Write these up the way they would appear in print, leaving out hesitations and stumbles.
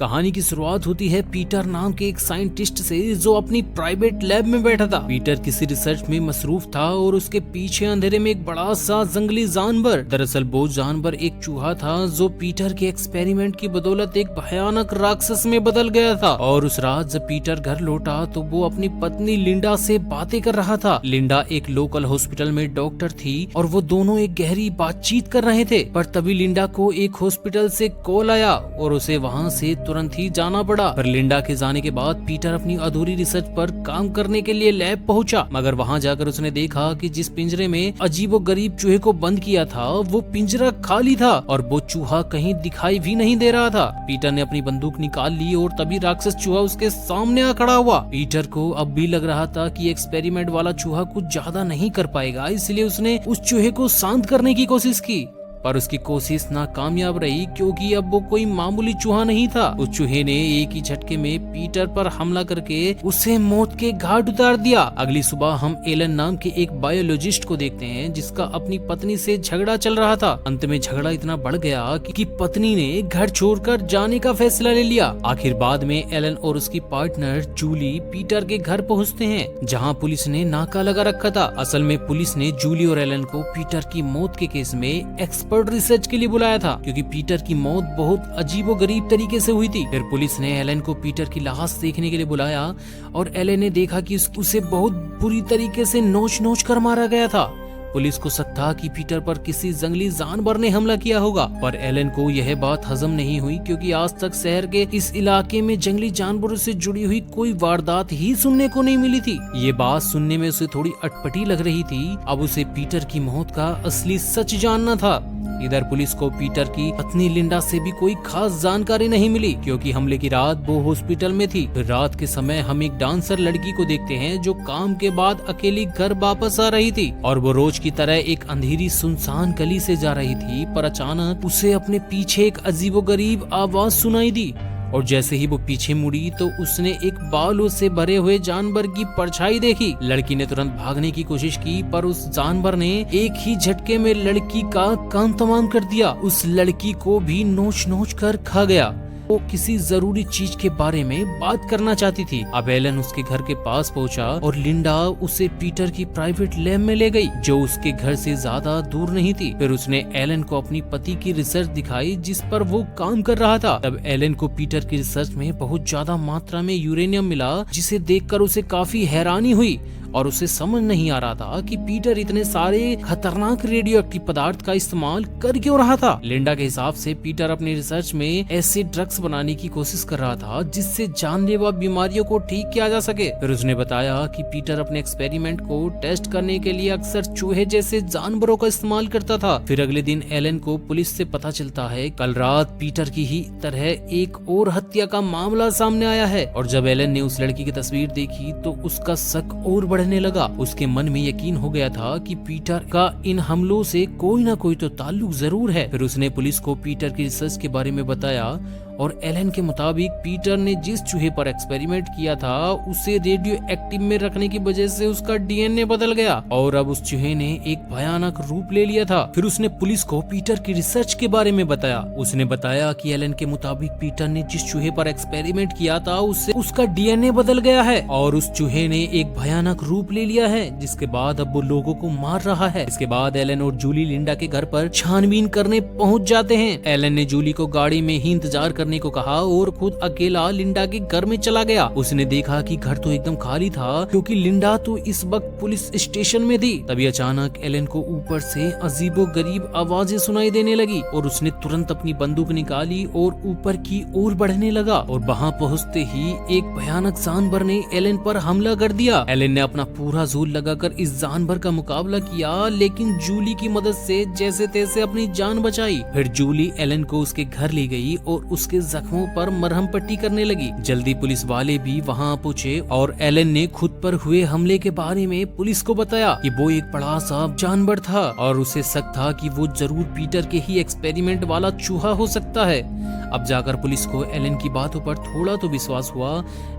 कहानी की शुरुआत होती है पीटर नाम के एक साइंटिस्ट से जो अपनी प्राइवेट लैब में बैठा था। पीटर किसी रिसर्च में मसरूफ था और उसके पीछे अंधेरे में एक बड़ा सा जंगली जानवर, दरअसल वो जानवर एक चूहा था जो पीटर के एक्सपेरिमेंट की बदौलत एक भयानक राक्षस में बदल गया था। और उस रात जब पीटर घर लौटा तो वो अपनी पत्नी लिंडा से बातें कर रहा था। लिंडा एक लोकल हॉस्पिटल में डॉक्टर थी और वो दोनों एक गहरी बातचीत कर रहे थे, पर तभी लिंडा को एक हॉस्पिटल से कॉल आया और उसे वहाँ से तुरंत ही जाना पड़ा। पर लिंडा के जाने के बाद पीटर अपनी अधूरी रिसर्च पर काम करने के लिए लैब पहुंचा, मगर वहाँ जाकर उसने देखा कि जिस पिंजरे में अजीबोगरीब चूहे को बंद किया था वो पिंजरा खाली था और वो चूहा कहीं दिखाई भी नहीं दे रहा था। पीटर ने अपनी बंदूक निकाल ली और तभी राक्षस चूहा उसके सामने आ खड़ा हुआ। पीटर को अब भी लग रहा था कि एक्सपेरिमेंट वाला चूहा कुछ ज्यादा नहीं कर पाएगा, इसलिए उसने उस चूहे को शांत करने की कोशिश की, पर उसकी कोशिश नाकामयाब रही क्योंकि अब वो कोई मामूली चूहा नहीं था। उस चूहे ने एक ही झटके में पीटर पर हमला करके उसे मौत के घाट उतार दिया। अगली सुबह हम एलन नाम के एक बायोलॉजिस्ट को देखते हैं जिसका अपनी पत्नी से झगड़ा चल रहा था। अंत में झगड़ा इतना बढ़ गया कि पत्नी ने घर छोड़कर जाने का फैसला ले लिया। आखिर बाद में एलन और उसकी पार्टनर जूली पीटर के घर पहुँचते हैं जहाँ पुलिस ने नाका लगा रखा था। असल में पुलिस ने जूली और एलन को पीटर की मौत के केस में एक्सपर्ट रिसर्च के लिए बुलाया था क्योंकि पीटर की मौत बहुत अजीबोगरीब तरीके से हुई थी। फिर पुलिस ने एलन को पीटर की लाश देखने के लिए बुलाया और एलन ने देखा कि उसे बहुत बुरी तरीके से नोच नोच कर मारा गया था। पुलिस को शक था कि पीटर पर किसी जंगली जानवर ने हमला किया होगा, पर एलन को यह बात हजम नहीं हुई क्योंकि आज तक शहर के इस इलाके में जंगली जानवरों से जुड़ी हुई कोई वारदात ही सुनने को नहीं मिली थी। ये बात सुनने में उसे थोड़ी अटपटी लग रही थी। अब उसे पीटर की मौत का असली सच जानना था। इधर पुलिस को पीटर की पत्नी लिंडा से भी कोई खास जानकारी नहीं मिली क्योंकि हमले की रात वो हॉस्पिटल में थी। फिर रात के समय हम एक डांसर लड़की को देखते हैं जो काम के बाद अकेली घर वापस आ रही थी और वो रोज की तरह एक अंधेरी सुनसान गली से जा रही थी, पर अचानक उसे अपने पीछे एक अजीबोगरीब आवाज सुनाई दी और जैसे ही वो पीछे मुड़ी तो उसने एक बालों से भरे हुए जानवर की परछाई देखी। लड़की ने तुरंत भागने की कोशिश की, पर उस जानवर ने एक ही झटके में लड़की का काम तमाम कर दिया। उस लड़की को भी नोच नोच कर खा गया। वो किसी जरूरी चीज के बारे में बात करना चाहती थी। अब एलन उसके घर के पास पहुंचा और लिंडा उसे पीटर की प्राइवेट लैब में ले गई जो उसके घर से ज्यादा दूर नहीं थी। फिर उसने एलन को अपनी पति की रिसर्च दिखाई जिस पर वो काम कर रहा था। तब एलन को पीटर की रिसर्च में बहुत ज्यादा मात्रा में यूरेनियम मिला जिसे देखकर उसे काफी हैरानी हुई और उसे समझ नहीं आ रहा था कि पीटर इतने सारे खतरनाक रेडियो एक्टिव पदार्थ का इस्तेमाल कर क्यों रहा था। लिंडा के हिसाब से पीटर अपनी रिसर्च में ऐसे ड्रग्स बनाने की कोशिश कर रहा था जिससे जानलेवा बीमारियों को ठीक किया जा सके। फिर उसने बताया कि पीटर अपने एक्सपेरिमेंट को टेस्ट करने के लिए अक्सर चूहे जैसे जानवरों का इस्तेमाल करता था। फिर अगले दिन एलन को पुलिस से पता चलता है कल रात पीटर की ही तरह एक और हत्या का मामला सामने आया है। और जब एलन ने उस लड़की की तस्वीर देखी तो उसका शक और बढ़ने लगा। उसके मन में यकीन हो गया था कि पीटर का इन हमलों से कोई ना कोई तो ताल्लुक जरूर है। फिर उसने पुलिस को पीटर की रिसर्च के बारे में बताया और एलन के मुताबिक पीटर ने जिस चूहे पर एक्सपेरिमेंट किया था उसे रेडियो एक्टिव में रखने की वजह से उसका डीएनए बदल गया और अब उस चूहे ने एक भयानक रूप ले लिया था। फिर उसने पुलिस को पीटर की रिसर्च के बारे में बताया। उसने बताया कि एलन के मुताबिक पीटर ने जिस चूहे पर एक्सपेरिमेंट किया था उससे उसका डीएनए बदल गया है और उस चूहे ने एक भयानक रूप ले लिया है जिसके बाद अब वो लोगों को मार रहा है। इसके बाद एलन और जूली लिंडा के घर पर छानबीन करने पहुँच जाते हैं। एलन ने जूली को गाड़ी में ही इंतजार करने को कहा और खुद अकेला लिंडा के घर में चला गया। उसने देखा कि घर तो एकदम खाली था क्योंकि लिंडा तो इस वक्त पुलिस स्टेशन में थी। तभी अचानक एलन को ऊपर से अजीबोगरीब आवाजें सुनाई देने लगी और उसने तुरंत अपनी बंदूक निकाली और ऊपर की ओर बढ़ने लगा और वहां पहुंचते ही एक भयानक जानवर ने एलन पर हमला कर दिया। एलन ने अपना पूरा जोर लगाकर इस जानवर का मुकाबला किया लेकिन जूली की मदद से जैसे तैसे अपनी जान बचाई। फिर जूली एलन को उसके घर ले गई और उसके जख्मों पर मरहम पट्टी करने लगी। जल्दी पुलिस वाले भी वहां पहुंचे और एलन ने खुद पर हुए हमले के बारे में पुलिस को बताया कि वो एक बड़ा सा जानवर था और उसे शक था कि वो जरूर पीटर के ही एक्सपेरिमेंट वाला चूहा हो सकता है। अब जाकर पुलिस को एलन की बातों पर थोड़ा तो विश्वास हुआ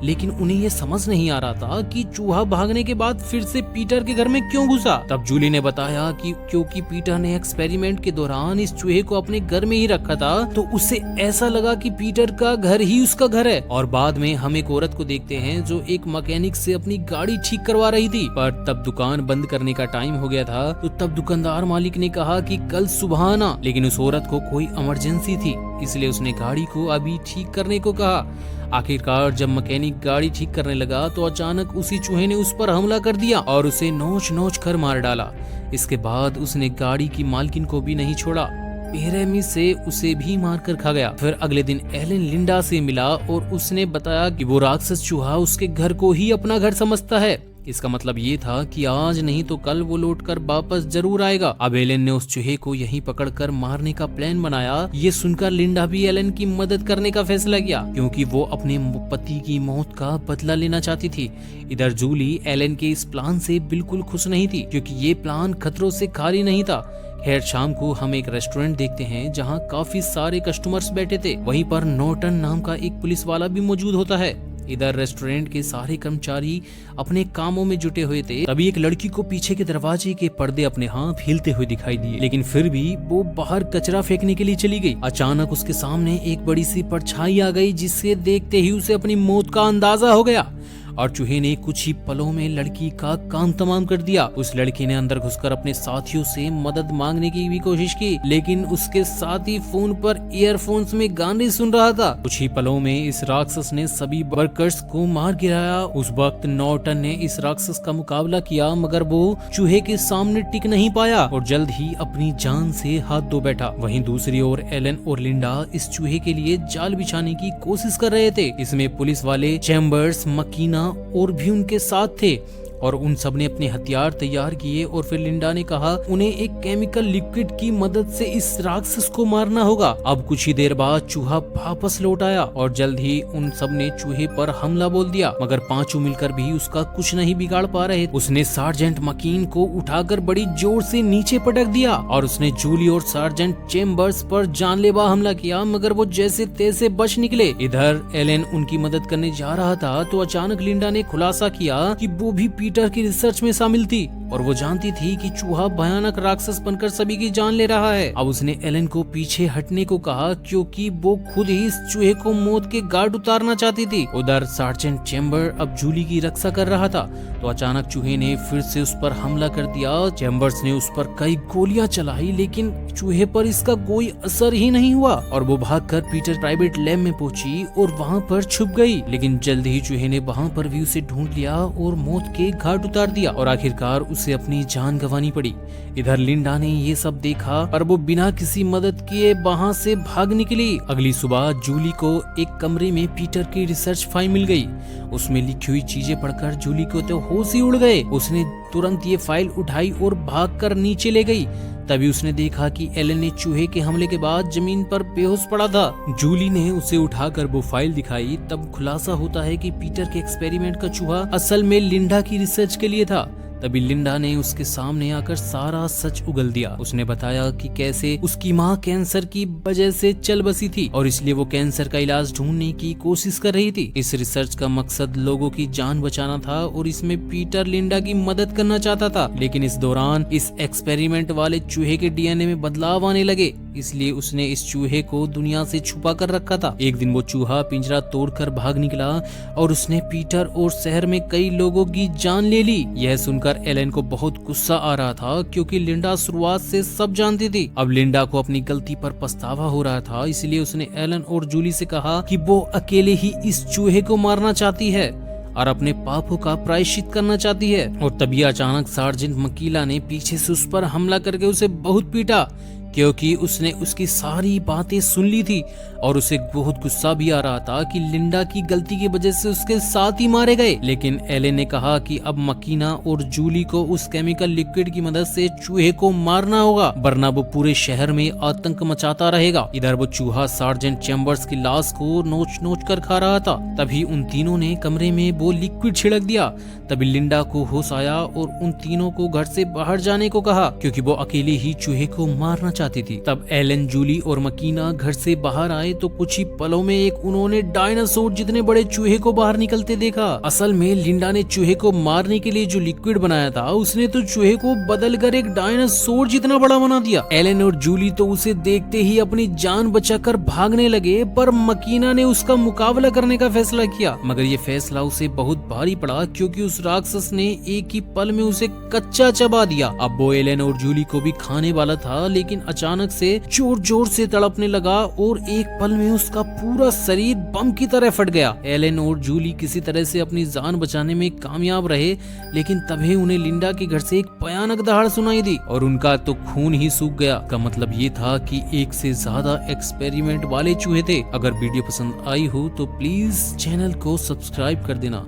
लेकिन उन्हें ये समझ नहीं आ रहा था कि चूहा भागने के बाद फिर से पीटर के घर में क्यों घुसा। तब जूली ने बताया कि क्योंकि पीटर ने एक्सपेरिमेंट के दौरान इस चूहे को अपने घर में ही रखा था तो उसे ऐसा लगा कि पीटर का घर ही उसका घर है। और बाद में हम एक औरत को देखते हैं जो एक मैकेनिक से अपनी गाड़ी ठीक करवा रही थी, पर तब दुकान बंद करने का टाइम हो गया था। तो तब दुकानदार मालिक ने कहा कि कल सुबह आना, लेकिन उस औरत को कोई इमरजेंसी थी, इसलिए उसने गाड़ी को अभी ठीक करने को कहा। आखिरकार जब मैकेनिक गाड़ी ठीक करने लगा तो अचानक उसी चूहे ने उस पर हमला कर दिया और उसे नोच नोच कर मार डाला। इसके बाद उसने गाड़ी की मालकिन को भी नहीं छोड़ा, बेरहमी से उसे भी मार कर खा गया। फिर अगले दिन एलन लिंडा से मिला और उसने बताया कि वो राक्षस चूहा उसके घर को ही अपना घर समझता है। इसका मतलब ये था कि आज नहीं तो कल वो लौटकर वापस जरूर आएगा। अब एलन ने उस चूहे को यहीं पकड़कर मारने का प्लान बनाया। ये सुनकर लिंडा भी एलन की मदद करने का फैसला किया, क्योंकि वो अपने पति की मौत का बदला लेना चाहती थी। इधर जूली एलन के इस प्लान से बिल्कुल खुश नहीं थी, क्योंकि ये प्लान खतरों से खाली नहीं था। खैर शाम को हम एक रेस्टोरेंट देखते हैं जहाँ काफी सारे कस्टमर्स बैठे थे। वहीं पर नॉर्टन नाम का एक पुलिस वाला भी मौजूद होता है। इधर रेस्टोरेंट के सारे कर्मचारी अपने कामों में जुटे हुए थे। तभी एक लड़की को पीछे के दरवाजे के पर्दे अपने हाथ हिलते हुए दिखाई दिए, लेकिन फिर भी वो बाहर कचरा फेंकने के लिए चली गई। अचानक उसके सामने एक बड़ी सी परछाई आ गई, जिसे देखते ही उसे अपनी मौत का अंदाजा हो गया और चूहे ने कुछ ही पलों में लड़की का काम तमाम कर दिया। उस लड़की ने अंदर घुसकर अपने साथियों से मदद मांगने की भी कोशिश की, लेकिन उसके साथी फोन पर ईयरफोन्स में गाने सुन रहा था। कुछ ही पलों में इस राक्षस ने सभी वर्कर्स को मार गिराया। उस वक्त नॉर्टन ने इस राक्षस का मुकाबला किया, मगर वो चूहे के सामने टिक नहीं पाया और जल्द ही अपनी जान से हाथ धो बैठा। वहीं दूसरी ओर एलन और लिंडा इस चूहे के लिए जाल बिछाने की कोशिश कर रहे थे। इसमें पुलिस वाले, चैम्बर्स, मकीना और भी उनके साथ थे और उन सब ने अपने हथियार तैयार किए। और फिर लिंडा ने कहा उन्हें एक केमिकल लिक्विड की मदद से इस राक्षस को मारना होगा। अब कुछ ही देर बाद चूहा वापस लौट आया और जल्द ही उन सब ने चूहे पर हमला बोल दिया, मगर पांचों मिलकर भी उसका कुछ नहीं बिगाड़ पा रहे। उसने सार्जेंट मकीन को उठाकर बड़ी जोर से नीचे पटक दिया और उसने जूली और सार्जेंट चेम्बर्स पर जानलेवा हमला किया, मगर वो जैसे तैसे बच निकले। इधर एलन उनकी मदद करने जा रहा था तो अचानक लिंडा ने खुलासा किया कि वो भी पीटर की रिसर्च में शामिल थी और वो जानती थी कि चूहा भयानक राक्षस बनकर सभी की जान ले रहा है। अब उसने एलन को पीछे हटने को कहा, क्योंकि वो खुद ही इस चूहे को मौत के घाट उतारना चाहती थी। उधर सार्जेंट चेम्बर अब जूली की रक्षा कर रहा था तो अचानक चूहे ने फिर से उस पर हमला कर दिया। चेम्बर्स ने उस पर कई गोलियां चलाई, लेकिन चूहे पर इसका कोई असर ही नहीं हुआ और वो भागकर पीटर प्राइवेट लैब में पहुंची और वहां पर छुप गई। लेकिन जल्द ही चूहे ने वहां पर भी उसे ढूंढ लिया और मौत के घाट उतार दिया और आखिरकार उसे अपनी जान गंवानी पड़ी। इधर लिंडा ने ये सब देखा पर वो बिना किसी मदद किए वहां से भाग निकली। अगली सुबह जूली को एक कमरे में पीटर की रिसर्च फाइल मिल गई। उसमें लिखी हुई चीजें पढ़कर जूली को तो होश ही उड़ गए। उसने तुरंत ये फाइल उठाई और भागकर नीचे ले गई। तभी उसने देखा कि एलन ने चूहे के हमले के बाद जमीन पर बेहोश पड़ा था। जूली ने उसे उठाकर वो फाइल दिखाई। तब खुलासा होता है कि पीटर के एक्सपेरिमेंट का चूहा असल में लिंडा की रिसर्च के लिए था। तभी लिंडा ने उसके सामने आकर सारा सच उगल दिया। उसने बताया कि कैसे उसकी माँ कैंसर की वजह से चल बसी थी और इसलिए वो कैंसर का इलाज ढूंढने की कोशिश कर रही थी। इस रिसर्च का मकसद लोगों की जान बचाना था और इसमें पीटर लिंडा की मदद करना चाहता था। लेकिन इस दौरान इस एक्सपेरिमेंट वाले चूहे के डीएनए में बदलाव आने लगे, इसलिए उसने इस चूहे को दुनिया से छुपा कर रखा था। एक दिन वो चूहा पिंजरा तोड़कर भाग निकला और उसने पीटर और शहर में कई लोगों की जान ले ली। यह सुनकर एलन को बहुत गुस्सा आ रहा था, क्योंकि लिंडा शुरुआत से सब जानती थी। अब लिंडा को अपनी गलती पर पछतावा हो रहा था, इसलिए उसने एलन और जूली से कहा कि वो अकेले ही इस चूहे को मारना चाहती है और अपने पापों का प्रायश्चित करना चाहती है। और तभी अचानक सार्जेंट मकीला ने पीछे से उस पर हमला करके उसे बहुत पीटा, क्योंकि उसने उसकी सारी बातें सुन ली थी और उसे बहुत गुस्सा भी आ रहा था कि लिंडा की गलती की वजह से उसके साथ ही मारे गए। लेकिन एलन ने कहा कि अब मकीना और जूली को उस केमिकल लिक्विड की मदद से चूहे को मारना होगा, वरना वो पूरे शहर में आतंक मचाता रहेगा। इधर वो चूहा सार्जेंट चेम्बर्स की लाश को नोच नोच कर खा रहा था। तभी उन तीनों ने कमरे में वो लिक्विड छिड़क दिया। तभी लिंडा को होश आया और उन तीनों को घर से बाहर जाने को कहा, क्योंकि वो अकेले ही चूहे को मारना चाहती थी। तब एलन, जूली और मकीना घर से बाहर आए तो कुछ ही पलों में एक उन्होंने डायनासोर जितने बड़े चूहे को बाहर निकलते देखा। असल में लिंडा ने चूहे को मारने के लिए जो लिक्विड बनाया था उसने तो चूहे को बदलकर एक डायनासोर जितना बड़ा बना दिया। एलन और जूली तो उसे देखते ही अपनी जान बचाकर भागने लगे, पर मकीना ने उसका मुकाबला करने का फैसला किया। मगर ये फैसला उसे बहुत भारी पड़ा क्योंकि उस राक्षस ने एक ही पल में उसे कच्चा चबा दिया। अब वो एलन और जूली को भी खाने वाला था, लेकिन अचानक से जोर जोर से तड़पने लगा और एक पल में उसका पूरा शरीर बम की तरह फट गया। एलन और जूली किसी तरह से अपनी जान बचाने में कामयाब रहे, लेकिन तभी उन्हें लिंडा के घर से एक भयानक दहाड़ सुनाई दी और उनका तो खून ही सूख गया। का मतलब ये था कि एक से ज्यादा एक्सपेरिमेंट वाले चूहे थे। अगर वीडियो पसंद आई हो तो प्लीज चैनल को सब्सक्राइब कर देना।